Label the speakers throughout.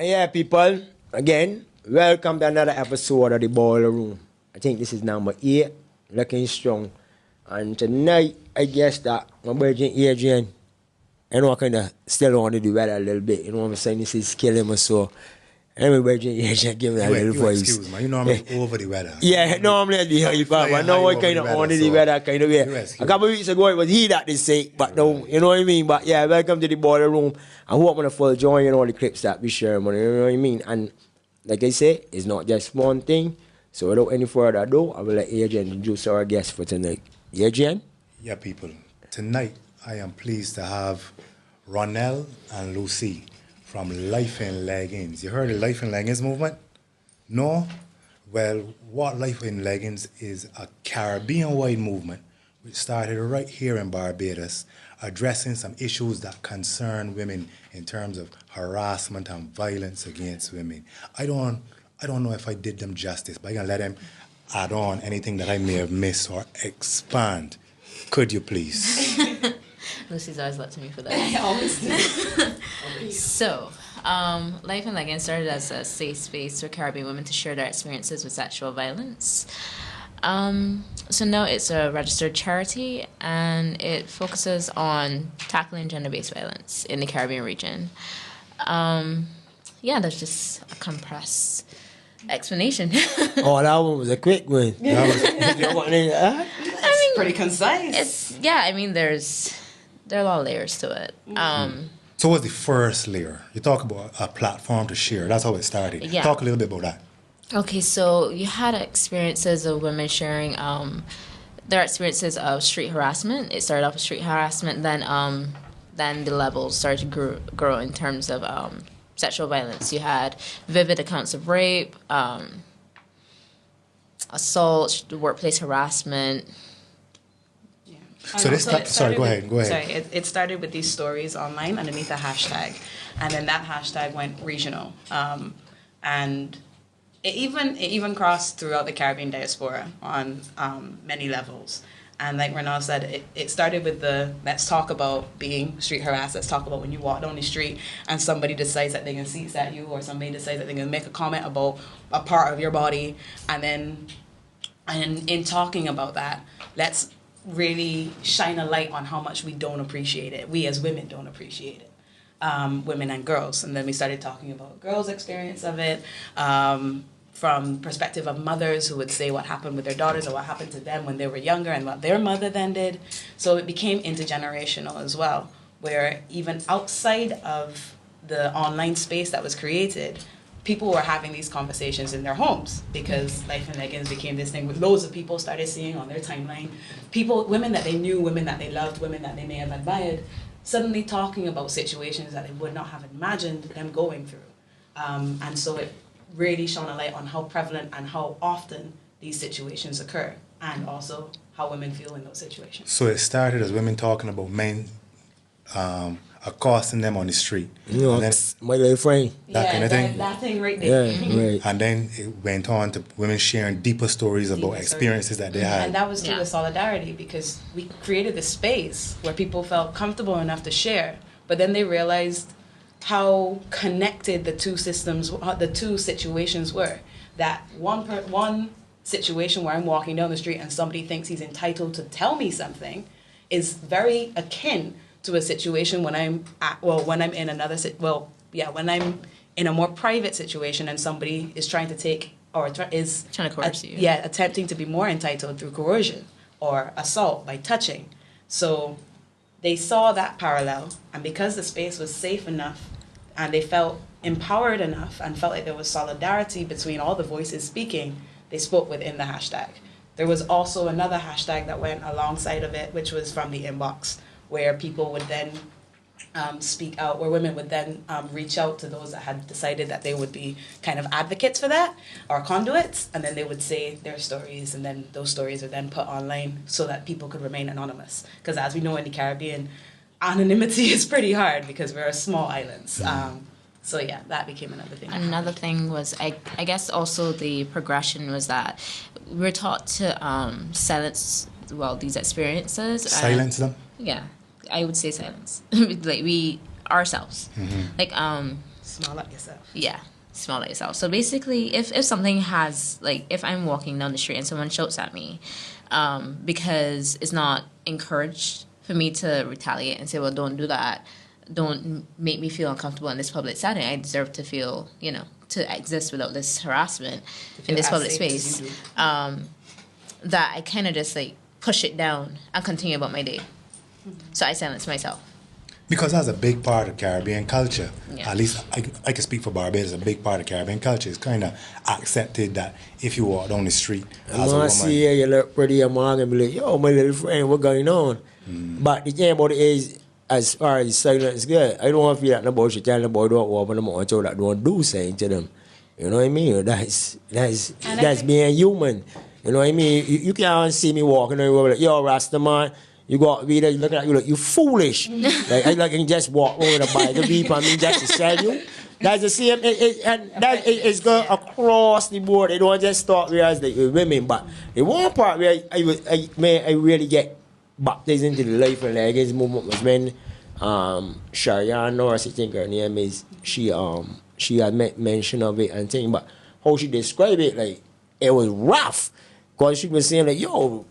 Speaker 1: Yeah, people, again, welcome to another episode of the Boiler Room. I think this is number 8, looking strong. And tonight, I guess that my virgin Adrian, I know I kind of still want to do that a little bit. You know what I'm saying? This is killing me, so anyway, virgin Adrian, give me a little voice.
Speaker 2: Excuse me, you know I'm over the weather.
Speaker 1: Yeah, normally I'd be high, but I know I kind of under the weather kind of way. A couple of weeks ago, it was he that did say, but no, you know what I mean? But yeah, welcome to the Boiler Room. I hope I'm going to full join in all the clips that we share, man, you know what I mean? And like I say, it's not just one thing. So without any further ado, I will let Adrian introduce our guest for tonight. Adrian?
Speaker 2: Yeah, people. Tonight, I am pleased to have Ronell and Lucy from Life in Leggings. You heard the Life in Leggings movement? No? Well, what Life in Leggings is a Caribbean-wide movement which started right here in Barbados, addressing some issues that concern women in terms of harassment and violence against women. I don't know if I did them justice, but I'm going to let them add on anything that I may have missed or expand. Could you please?
Speaker 3: Lucy's always looked to me for that. I always do. So, Life in Leggings started as a safe space for Caribbean women to share their experiences with sexual violence. So now it's a registered charity, and it focuses on tackling gender-based violence in the Caribbean region. Yeah, that's just a compressed explanation.
Speaker 1: Oh, that one was a quick one.
Speaker 4: Yeah. It's pretty concise.
Speaker 3: There are a lot of layers to it.
Speaker 2: So what's the first layer? You talk about a platform to share. That's how it started.
Speaker 3: Yeah.
Speaker 2: Talk a little bit about that.
Speaker 3: Okay, so you had experiences of women sharing their experiences of street harassment. It started off with street harassment, then the levels started to grow in terms of sexual violence. You had vivid accounts of rape, assault, workplace harassment.
Speaker 2: So go ahead.
Speaker 4: Sorry, it started with these stories online underneath a hashtag, and then that hashtag went regional, and it even crossed throughout the Caribbean diaspora on many levels. And like Renal said, it started with let's talk about being street harassed. Let's talk about when you walk down the street and somebody decides that they're going to seize at you, or somebody decides that they're going to make a comment about a part of your body. And in talking about that, let's really shine a light on how much we don't appreciate it. We as women don't appreciate it. Women and girls. And then we started talking about girls' experience of it, from perspective of mothers who would say what happened with their daughters or what happened to them when they were younger and what their mother then did. So it became intergenerational as well, where even outside of the online space that was created, people were having these conversations in their homes, because Life in Leggings became this thing with loads of people started seeing on their timeline, women that they knew, women that they loved, women that they may have admired, suddenly talking about situations that they would not have imagined them going through. And so it really shone a light on how prevalent and how often these situations occur, and also how women feel in those situations.
Speaker 2: So it started as women talking about men accosting them on the street.
Speaker 1: You know, my little friend.
Speaker 2: That kind of thing?
Speaker 4: That thing right there.
Speaker 1: Yeah, right.
Speaker 2: And then it went on to women sharing deeper stories about experiences that they had.
Speaker 4: And that was through the solidarity, because we created this space where people felt comfortable enough to share, but then they realized how connected the two situations were. That one situation where I'm walking down the street and somebody thinks he's entitled to tell me something is very akin to a situation when I'm in a more private situation and somebody is trying to take or is
Speaker 3: trying to coerce you.
Speaker 4: Yeah, attempting to be more entitled through coercion or assault by touching. So they saw that parallel, and because the space was safe enough and they felt empowered enough and felt like there was solidarity between all the voices speaking, they spoke within the hashtag. There was also another hashtag that went alongside of it, which was from the inbox, where people would then speak out, where women would then reach out to those that had decided that they would be kind of advocates for that or conduits, and then they would say their stories, and then those stories are then put online so that people could remain anonymous. Because as we know in the Caribbean, anonymity is pretty hard because we're a small islands. So yeah, that became another thing.
Speaker 3: Another thing was, I guess also the progression was that we're taught to silence, these experiences.
Speaker 2: Silence them?
Speaker 3: Yeah, I would say silence. Like we, ourselves. Mm-hmm. Like,
Speaker 4: Smile at yourself.
Speaker 3: Yeah, smile at yourself. So basically, if something has, like, if I'm walking down the street and someone shouts at me, because it's not encouraged for me to retaliate and say, well, don't do that. Don't make me feel uncomfortable in this public setting. I deserve to feel, to exist without this harassment in this public space. That I kind of just, like, push it down and continue about my day. So I silence myself.
Speaker 2: Because that's a big part of Caribbean culture.
Speaker 3: Yeah.
Speaker 2: At least I can speak for Barbados. A big part of Caribbean culture. It's kind of accepted that if you walk down the street as a woman,
Speaker 1: see you look pretty, I'm gonna be like, yo, my little friend, what's going on? But the thing about it is, as far as silence is good, I don't want to feel like nobody should tell nobody don't walk on the mountain so that don't do something to them. You know what I mean? That's being human. You know what I mean? You can't see me walking and you're like, yo, Rasta man. You go out there, you look at you like you foolish. Like I can just walk over the bike, the people, I mean, just to sell you. That's the same, and that is going across the board. They don't just start realize that you're women, but the one part where I really get baptized into the life and leggings movement was when Sharian Norris, I think her name is, she had mention of it and thing, but how she described it, like it was rough. Because she was saying like, yo,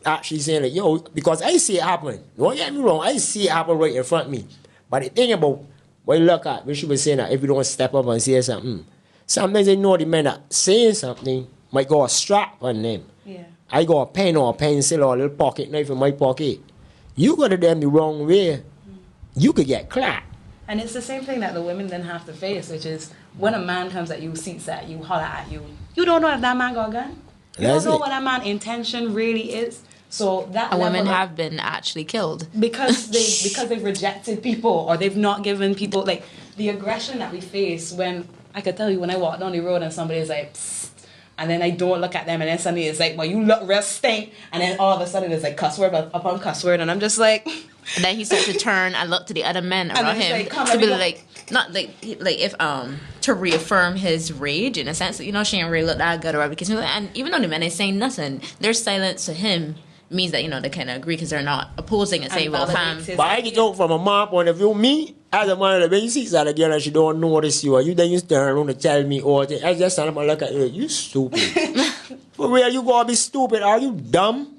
Speaker 1: because I see it happen. Don't get me wrong, I see it happen right in front of me. But the thing about, when you look at, when she was saying that if you don't step up and say something, sometimes they know the men that saying something might go a strap on them.
Speaker 4: Yeah.
Speaker 1: I got a pen or a pencil or a little pocket knife in my pocket. You go to them the wrong way, you could get clapped.
Speaker 4: And it's the same thing that the women then have to face, which is when a man comes at you, seats at you, holler at you, you don't know if that man got a gun. You don't know what that man's intention really is. So that
Speaker 3: women have been actually killed
Speaker 4: because they've rejected people or they've not given people like the aggression that we face when I could tell you when I walk down the road and somebody is like, psst, and then I don't look at them and then suddenly it's like, well, you look real stink, and then all of a sudden it's like cuss word upon cuss word, and I'm just like.
Speaker 3: And then he starts to turn and look to the other men around him
Speaker 4: like,
Speaker 3: to be like, not like if to reaffirm his rage in a sense that she ain't really look that good or whatever. Because and even though the men ain't saying nothing, their silence to him means that they kind of agree because they're not opposing and saying, well, fam.
Speaker 1: But I get out from a man point of view. Me as a man, when you see that again and she don't notice you, and you turn around and tell me, oh, I just stand up and look at you, you stupid. For real, you gonna be stupid? Are you dumb?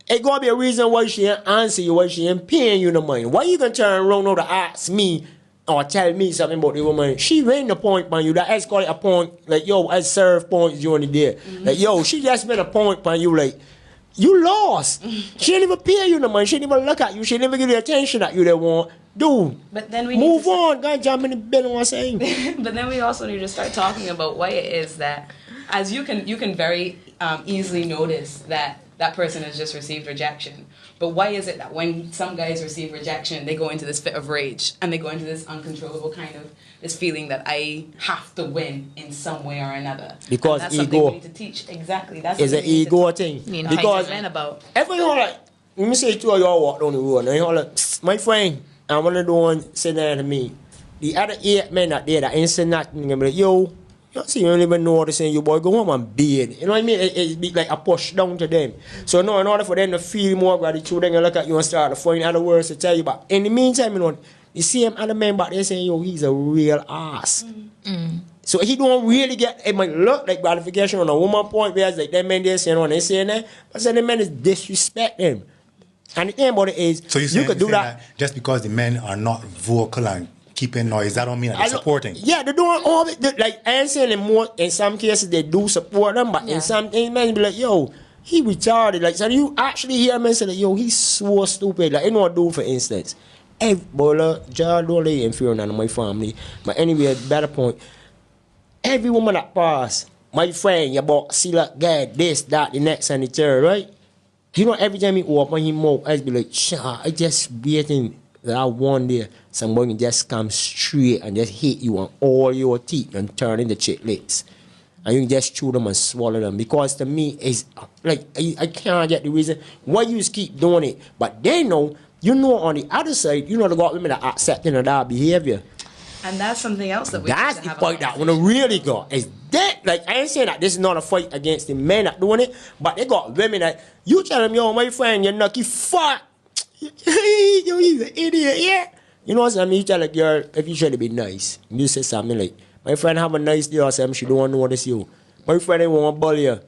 Speaker 1: It gonna be a reason why she ain't answer you, why she ain't paying you the money. Why you gonna turn around now to ask me or tell me something about the woman? She made the point on you. That I call it a point, like, yo, I serve points you on the day. Like, yo, she just made a point on you, like, you lost. She didn't even pay you the money. She didn't even look at you. She didn't even give you the attention that you want. Dude,
Speaker 4: but then we
Speaker 1: move on. God, jump in the bed and what I'm saying.
Speaker 4: But then we also need to start talking about why it is that, as you can very easily notice that person has just received rejection. But why is it that when some guys receive rejection, they go into this fit of rage and they go into this uncontrollable kind of this feeling that I have to win in some way or another?
Speaker 1: Because
Speaker 4: that's
Speaker 1: ego.
Speaker 4: Something we need to teach. Exactly. That's
Speaker 1: it's an ego thing.
Speaker 4: Because men about.
Speaker 1: Every like, let me say two of y'all walk down the road and you're like, my friend, and one of the one say that to me. The other 8 men out there that ain't saying nothing, and be like, yo, you see, you don't even noticing you, boy, go home and bathe. You know what I mean? It be like a push down to them. So now, in order for them to feel more gratitude, then you look at you and start to find other words to tell you. But in the meantime, the same other man back there saying, yo, he's a real ass. So he don't really get, it might look like gratification on a woman point, whereas like that man there saying, they saying that, but so the man is disrespecting. And the thing about it is,
Speaker 2: so you could do that just because the men are not vocal and keeping noise, that don't mean that they're supporting.
Speaker 1: Yeah, they're doing all of it. Like, I ain't saying in some cases they do support them, but in some things, men be like, yo, he retarded. Like, so you actually hear men say, like, yo, he's so stupid. Like, I know what I do, for instance. Hey, boy, John, don't lay inferior on my family. But anyway, better point. Every woman that pass, my friend, your boss, see that guy, this, that, the next, and the third, right? You know, every time he open his mouth, I be like, I just waiting that one day somebody can just come straight and just hit you on all your teeth and turn into chiclets. And you can just chew them and swallow them. Because to me, it's like, I can't get the reason why you just keep doing it. But they know, on the other side, they got women that are accepting of that behavior.
Speaker 4: And that's something else that we
Speaker 1: That's the fight that when really got is that, like, I ain't saying that this is not a fight against the men that doing it, but they got women that you tell them, yo, my friend, you're nucky fuck. Yo, he's an idiot, yeah. You know what I mean? You tell a girl, if you try to be nice, you say something like, my friend have a nice day or something, she don't want to notice you. My friend ain't want to bully you.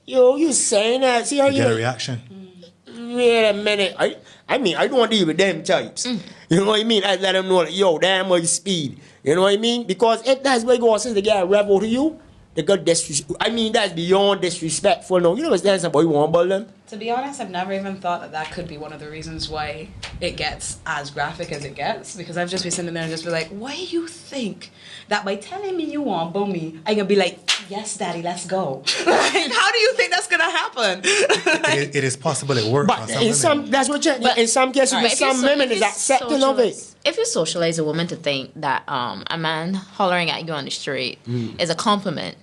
Speaker 1: Yo, you saying that? See how
Speaker 2: You get a reaction.
Speaker 1: Wait a minute. I mean, I don't deal with them types. You know what I mean? I let them know, like, yo, damn my speed. You know what I mean? Because if that's where God says the guy rebel to you, they got I mean, that's beyond disrespectful. No, you know what's that? Boy, you want to bully them?
Speaker 4: To be honest, I've never even thought that that could be one of the reasons why it gets as graphic as it gets. Because I've just been sitting there and just be like, why do you think that by telling me you want to boo me, I can be like, yes, daddy, let's go? Like, how do you think that's going to happen?
Speaker 2: It is possible it works.
Speaker 1: But in some, that's what in some cases,
Speaker 3: Right,
Speaker 1: with some women is accepting of it.
Speaker 3: If you socialize a woman to think that a man hollering at you on the street is a compliment,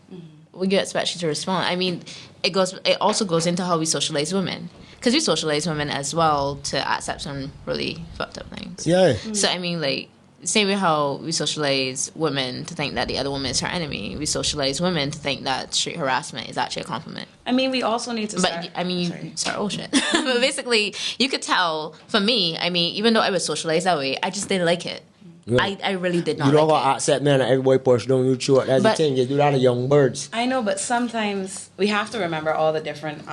Speaker 3: would you expect you to respond? I mean, it also goes into how we socialize women. Because we socialize women as well to accept some really fucked up things.
Speaker 1: Yeah.
Speaker 3: So, I mean, like, same way how we socialize women to think that the other woman is her enemy, we socialize women to think that street harassment is actually a compliment.
Speaker 4: I mean, we also need to start...
Speaker 3: But, I mean, sorry, oh shit. But basically, you could tell, for me, I mean, even though I was socialized that way, I just didn't like it. Right. I really did not
Speaker 1: You don't
Speaker 3: like
Speaker 1: got to accept, man, that everybody push down you short. That's the thing. You do that to young birds.
Speaker 4: I know, but sometimes we have to remember all the different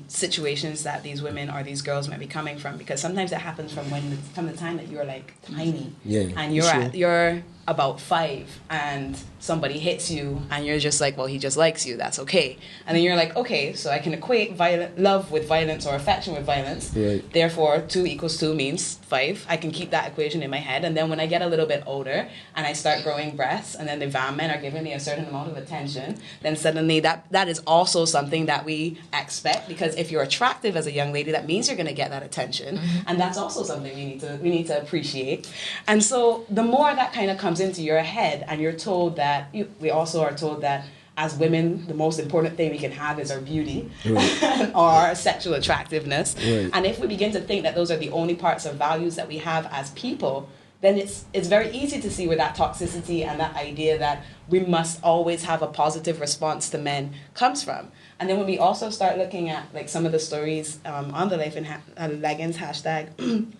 Speaker 4: situations that these women or these girls might be coming from, because sometimes it happens from the time that you're like tiny, and you're about 5 and somebody hits you and you're just like, well, he just likes you, that's okay. And then you're like, okay, so I can equate love with violence or affection with violence.
Speaker 1: Right.
Speaker 4: Therefore 2 = 2 means 5. I can keep that equation in my head. And then when I get a little bit older and I start growing breasts and then the men are giving me a certain amount of attention, then suddenly that is also something that we expect, because if you're attractive as a young lady, that means you're going to get that attention. And that's also something we need to appreciate. And so the more that kind of comes into your head and you're told that, we also are told that as women, the most important thing we can have is our beauty, right, or our sexual attractiveness. Right. And if we begin to think that those are the only parts of values that we have as people, then it's very easy to see where that toxicity and that idea that we must always have a positive response to men comes from. And then when we also start looking at like some of the stories on the Leggings hashtag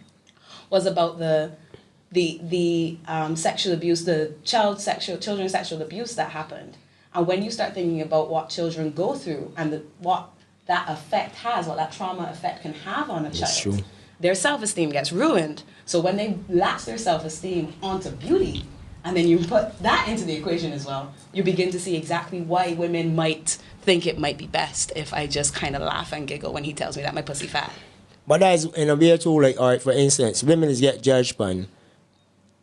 Speaker 4: was about the sexual abuse, the children's sexual abuse that happened. And when you start thinking about what children go through and what that effect has, what that trauma effect can have on a child, their self-esteem gets ruined. So when they latch their self-esteem onto beauty, and then you put that into the equation as well, you begin to see exactly why women might think it might be best if I just kind of laugh and giggle when he tells me that my pussy fat.
Speaker 1: But that's in a way too, like, all right, for instance, women is get judged on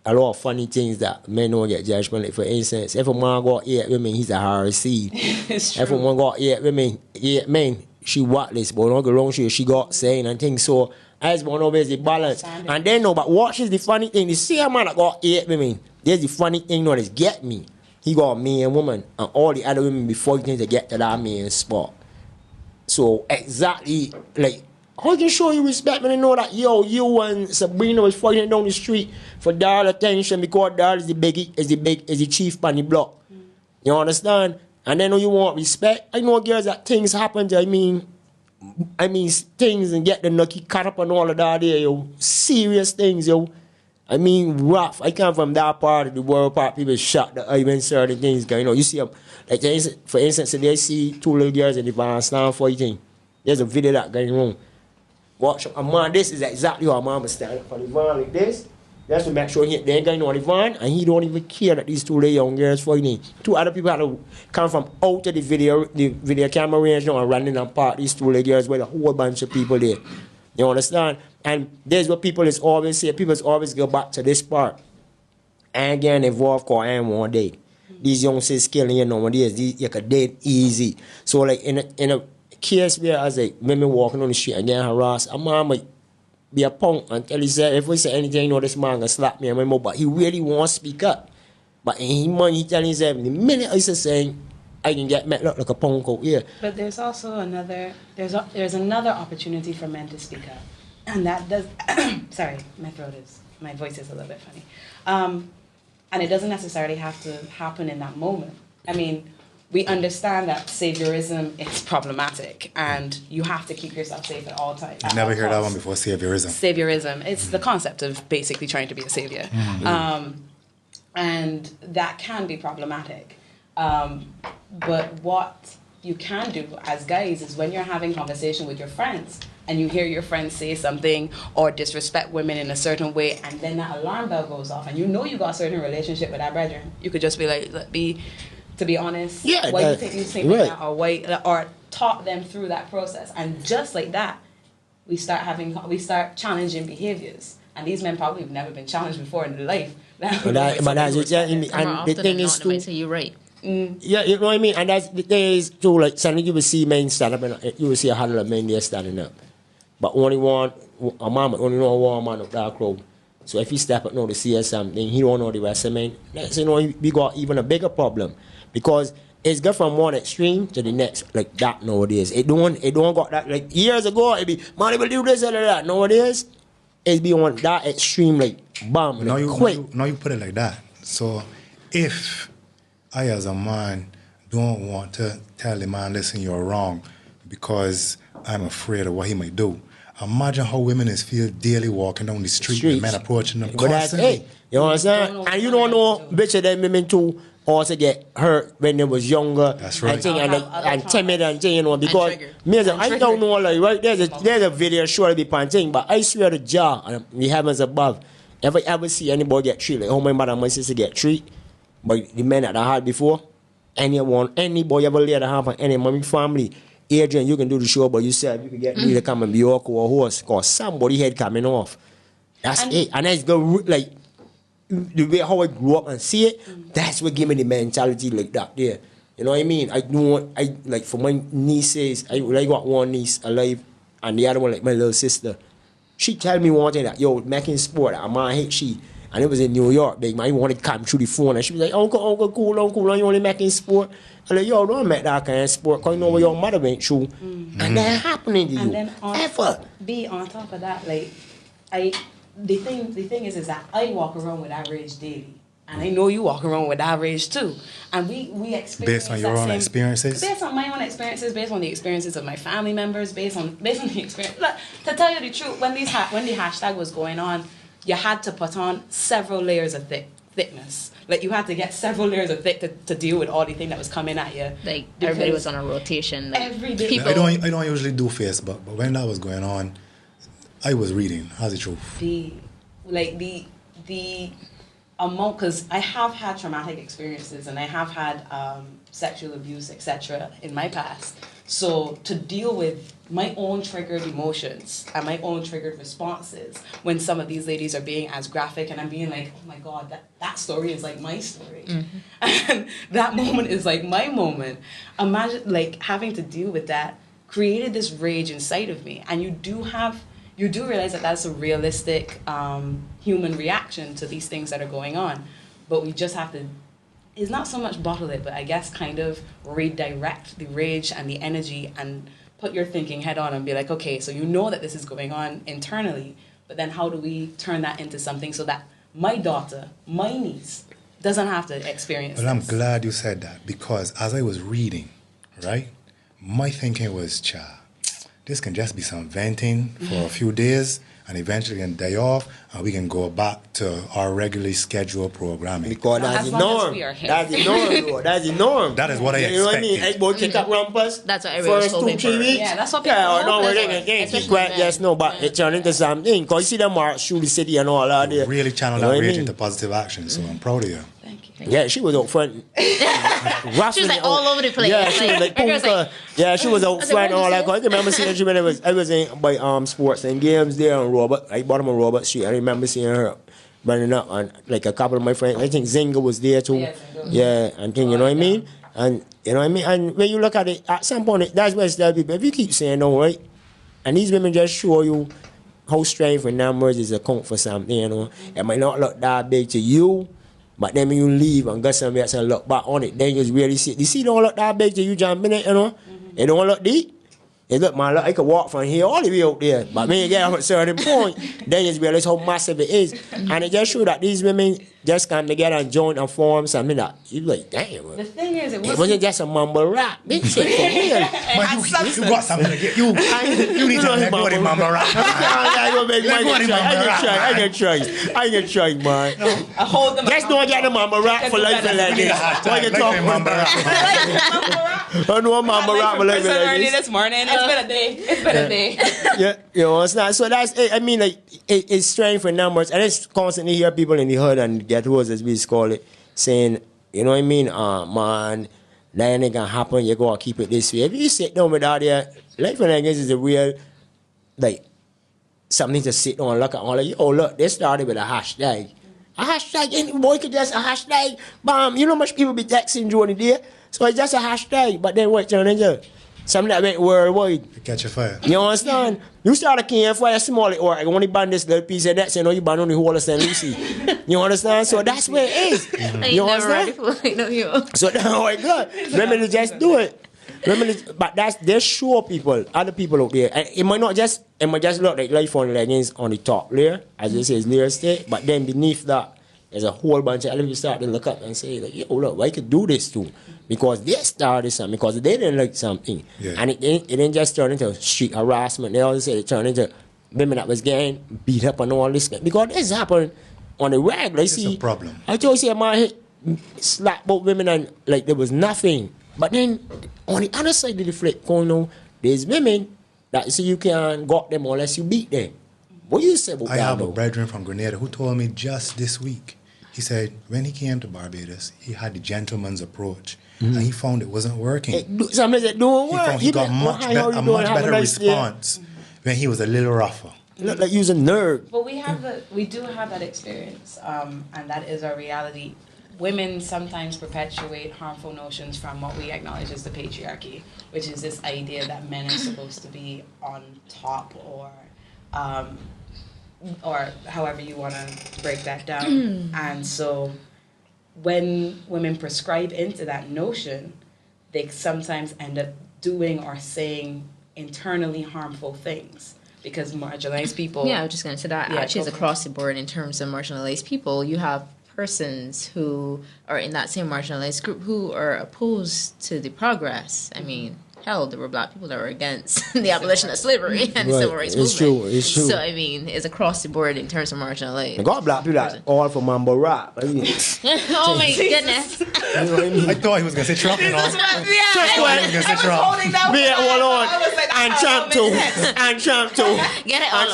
Speaker 1: a lot of funny things that men don't get judged on. Like, for instance, if a man got 8 women, he's a hard seed. It's true. If a man got 8 women, 8 men, she worthless, but don't go wrong, she got saying and things. So, as one always the balance. And then, no, but watch is the funny thing. The same man that got 8 women, there's the funny thing, no, that's get me. He got me and woman, and all the other women before he to get to that main spot. So, exactly, like, how can show you respect when you know that, yo, you and Sabrina was fighting down the street for Darl attention because Darl is the chief on the block. You understand? And then you want respect. I know girls that things happen to, I mean things and get the nucky cut up and all of that there, yo. Serious things, yo. I mean, rough. I come from that part of the world, people shot the even certain things, you know. You see them, like, for instance, they see 2 little girls in the van stand fighting. There's a video that going on. Watch, a man, this is exactly how a man was standing up for the van like this. Just to make sure they ain't going on the van, and he don't even care that these 2 little young girls fighting. 2 other people had to come from out of the video camera range now and running and park these 2 little girls with a whole bunch of people there. You understand? And there's what people is always say. People always go back to this part. And getting involved because I ain't one day. These young sis killing you nowadays. You can date easy. So like in a case where as like women walking on the street and getting harassed, a man might be a punk and tell you say, if we say anything, you know, this man gonna slap me and my mouth, but he really won't speak up. But in his mind, he telling himself, the minute I say saying, I can get met look like a punk out here.
Speaker 4: But there's also another opportunity for men to speak up, and that does. Sorry, my voice is a little bit funny, and it doesn't necessarily have to happen in that moment. I mean, we understand that saviorism is problematic, and you have to keep yourself safe at all times.
Speaker 2: I never heard that one before, saviorism.
Speaker 4: Saviorism. It's the concept of basically trying to be a savior. And that can be problematic. But what you can do as guys is when you're having conversation with your friends and you hear your friends say something or disrespect women in a certain way, and then that alarm bell goes off and you know you got a certain relationship with that brethren, you could just be like, to be honest, why you think you think like that, or why, or talk them through that process. And just like that, we start challenging behaviors. And these men probably have never been challenged before in their life.
Speaker 1: But that's it, yeah, and the thing is too.
Speaker 3: Say you're right.
Speaker 1: Yeah, you know what I mean? And that's the thing is too, like, suddenly you will see men stand up and you will see 100 men there standing up. But only one, a man only know one man of that crowd. So if he step up now to see something, he don't know the rest of men. Next, you know, we got even a bigger problem. Because it's got from one extreme to the next, like that nowadays. It don't got that, like years ago, it be, man, will do this and that. Nowadays, it's beyond that extreme, like, bam,
Speaker 2: Now
Speaker 1: like,
Speaker 2: you,
Speaker 1: quick.
Speaker 2: now you put it like that. So if I as a man don't want to tell the man, listen, you're wrong, because I'm afraid of what he might do. Imagine how women is feel daily walking down the street with men approaching them
Speaker 1: But that's,
Speaker 2: constantly.
Speaker 1: hey, you understand? And you don't know, bitch, of them women too also get hurt when they was younger.
Speaker 2: That's right.
Speaker 1: And, thing, and timid and thing, you know, because
Speaker 3: triggered.
Speaker 1: me, I don't know, like, right, there's a video sure be panting, but I swear to Jah, and the heavens above, if I ever see anybody get treated, like how my mother and my sister get treated by the men that I had before, anybody ever lay the hand on any of my family, Adrian, you can do the show by yourself. You can get me to come and be your co-host, because somebody head coming off. That's it. And that's the, like, the way how I grew up and see it, that's what gave me the mentality like that there. You know what I mean? Like, for my nieces, I got one niece alive, and the other one, like my little sister. She tell me one thing that, yo, making sport, I'm on hate she. And it was in New York, big man. I wanted to come through the phone, and she was like, Uncle, cool, you only making sport. I'm like, yo, don't make that kind of sport, because you know what your mother went through. And that happening to you.
Speaker 4: And then
Speaker 1: on
Speaker 4: top of that, like, the thing is that I walk around with that rage daily. And I know you walk around with that rage too. And we experience
Speaker 2: Based on your own experiences?
Speaker 4: Based on my own experiences, based on the experiences of my family members, based on the experience. Look, to tell you the truth, when the hashtag was going on, you had to put on several layers of thickness. Like, you had to get several layers of thick to deal with all the thing that was coming at you.
Speaker 3: Like, everybody was on a rotation. Like,
Speaker 4: every day.
Speaker 3: people,
Speaker 2: I don't usually do Facebook, but when that was going on, I was reading. How's the truth?
Speaker 4: The amount, because I have had traumatic experiences and I have had sexual abuse, etc. in my past. So to deal with my own triggered emotions and my own triggered responses when some of these ladies are being as graphic, and I'm being like, oh my God, that story is like my story. And that moment is like my moment. Imagine, like, having to deal with that created this rage inside of me. And you do realize that that's a realistic human reaction to these things that are going on. But we just have to, it's not so much bottle it, but I guess kind of redirect the rage and the energy and put your thinking head on and be like, okay, so you know that this is going on internally, but then how do we turn that into something so that my daughter, my niece, doesn't have to experience
Speaker 2: Well, I'm
Speaker 4: this?
Speaker 2: glad you said that, because as I was reading, right, my thinking was, this can just be some venting for a few days, and eventually can die off, and we can go back to our regularly scheduled programming.
Speaker 1: Because that's the norm. That's the norm, bro. That's the norm.
Speaker 2: That is what I
Speaker 1: You know what I mean?
Speaker 2: expected.
Speaker 1: Hey, boy, kick up rumpus.
Speaker 3: That's what everybody was
Speaker 1: First
Speaker 3: hoping
Speaker 1: 2-3
Speaker 3: for.
Speaker 1: weeks.
Speaker 4: Yeah, that's what people
Speaker 1: Yeah,
Speaker 4: hope
Speaker 1: no,
Speaker 4: that's
Speaker 1: they
Speaker 4: what-
Speaker 1: can
Speaker 3: especially
Speaker 1: keep quiet.
Speaker 3: men.
Speaker 1: Yes, no, but it turned into something. Because you see them march through the city and all that there.
Speaker 2: Really channel
Speaker 1: You know
Speaker 2: that
Speaker 1: what I
Speaker 2: rage
Speaker 1: mean?
Speaker 2: into positive action, so I'm proud of you.
Speaker 4: Thank you.
Speaker 1: Yeah, she was out front.
Speaker 3: She was like all over the place.
Speaker 1: Yeah, she was like,
Speaker 3: Her girl's like,
Speaker 1: yeah, she was out
Speaker 3: I said,
Speaker 1: front and all
Speaker 3: "Where'd
Speaker 1: that.
Speaker 3: you see
Speaker 1: I can remember seeing her when I was in by sports and games there on Robert. I bought them on Robert Street. I remember seeing her running up, and like a couple of my friends. I think Zinga was there too.
Speaker 4: Yeah, Zinga.
Speaker 1: Yeah, and thing, you know what I mean? And you know what I mean? And when you look at it, at some point, that's what I tell people. If you keep saying no, right? And these women just show you how strength in numbers is a count for something, you know. It might not look that big to you, but then when you leave and go somewhere else and look back on it, then you really see. You see, it don't look that big to you jumping it, you know. It don't look deep. Hey, look, man, look, I could walk from here all the way out there. But when you get up at a certain point, then you realize how massive it is. And it just shows that these women just come together and join and form something that you like, damn.
Speaker 4: The thing is,
Speaker 1: it wasn't just a mumble rap. Big shit for real.
Speaker 2: But you got something to get you. You need to let go of the mumble rap. I can try, man.
Speaker 4: I hold them.
Speaker 1: Just don't get the mumble rap for life and like this. Why you talking mumble rap? I know mumble rap for life and like this.
Speaker 4: This morning, it's been a day. It's been a day.
Speaker 1: Yeah, you know, it's not. So that's it. I mean, like, it's strength in numbers. And it's constantly hear people in the hood and get hoes, as we call it, saying, you know what I mean? Man, that ain't gonna happen. You gotta keep it this way. If you sit down with that there, life and like this is a real, like, something to sit down and look at. All like, yo, look, they started with a hashtag. A hashtag, any boy could just a hashtag. Bam, you know how much people be texting during the day? So it's just a hashtag. But then what turned into? Something that went worldwide.
Speaker 2: Catch a fire.
Speaker 1: You understand? You start a can for a small or I only ban this little piece of that, so you know you ban on the whole of St. Lucie. You understand? So that's where it is. You understand? So that's how it goes. Remember to just do it. But that's they show people, other people out there. And it might just look like life on leggings on the top layer, as they say is layer state, but then beneath that there's a whole bunch of other people start to look up and say, like, yo, look, why could do this too? Because they started something, because they didn't like something. Yeah. And it didn't just turn into street harassment. They always say it turned into women that was getting beat up and all this. Because this happened on the regular.
Speaker 2: It's a problem.
Speaker 1: I told you, man, slap both women and like there was nothing. But then on the other side of the flip coin, there's women that say you can't got them unless you beat them. What you say about that?
Speaker 2: I have a brethren from Grenada who told me just this week. He said when he came to Barbados, he had the gentleman's approach, and he found it wasn't working.
Speaker 1: Something that don't work.
Speaker 2: He got a much better response when he was a little rougher.
Speaker 1: Look like he was a nerd.
Speaker 4: But we do have that experience, and that is our reality. Women sometimes perpetuate harmful notions from what we acknowledge as the patriarchy, which is this idea that men are supposed to be on top or however you want to break that down. And so when women prescribe into that notion, they sometimes end up doing or saying internally harmful things because marginalized people...
Speaker 3: Yeah, I was just going to say that. Actually, it's across the board in terms of marginalized people. You have persons who are in that same marginalized group who are opposed to the progress. I mean... Hell, there were black people that were against the abolition of slavery and the civil rights movement. It's true. So, I mean, it's across the board in terms of marginalized.
Speaker 1: I got black people that all for mumble rap. I mean,
Speaker 3: oh, my goodness.
Speaker 1: You know what I mean?
Speaker 2: I thought he was going to say Trump.
Speaker 3: Yeah,
Speaker 1: hold on. And Trump too. Get it all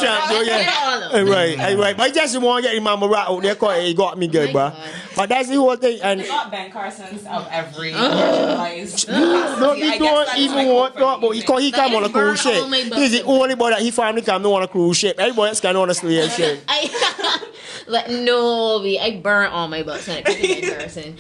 Speaker 1: over. Right. But I just want to get the mumble rap out there because he got me good, bro. But that's the whole thing. And
Speaker 4: you got Ben Carson's of every marginalized.
Speaker 1: No, he don't even want to talk about because he come on a cruise ship. He's the only boy that he family come on a cruise ship. Everybody else can on a slave ship.
Speaker 3: No, I burnt all my books when it comes to Ben Carson.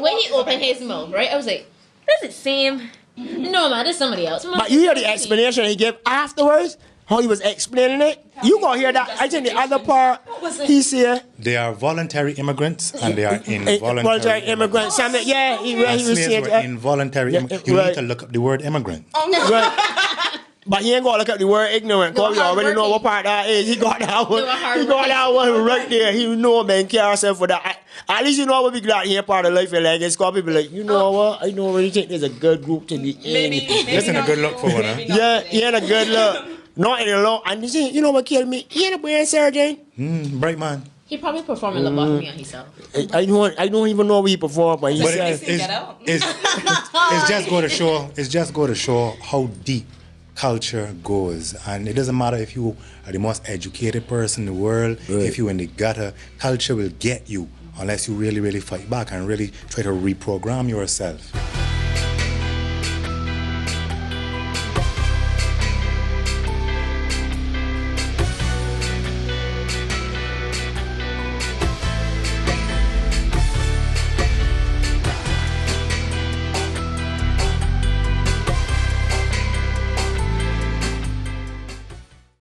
Speaker 3: When he opened his mouth, right, I was like, does it seem? No, man, there's somebody else.
Speaker 1: But you hear the explanation he gave afterwards? How he was explaining it? You gonna hear that? I think the other part, he said...
Speaker 2: They are voluntary immigrants and they are involuntary
Speaker 1: immigrants. Something, he was saying...
Speaker 2: Involuntary immigrants. You need to look up the word immigrant.
Speaker 1: Right. But he ain't gonna look up the word ignorant because we already know what part that is. He got that one. He got that one right there. He know Ben Carson for that. At least you know what we glad he ain't part of life and like it's called people like, you know what? I don't really think there's a good group to be in.
Speaker 4: Maybe
Speaker 2: that's a good look for one, huh?
Speaker 1: Yeah, he ain't a good look. Not in a long, and you know what killed me? He ain't a brain surgeon.
Speaker 2: Bright man.
Speaker 3: He probably performed in lobotomy on himself.
Speaker 1: I don't even know where he performed, but he said
Speaker 2: it's just going to show. It's just going to show how deep culture goes, and it doesn't matter if you are the most educated person in the world. Right. If you're in the gutter, culture will get you unless you really, really fight back and really try to reprogram yourself.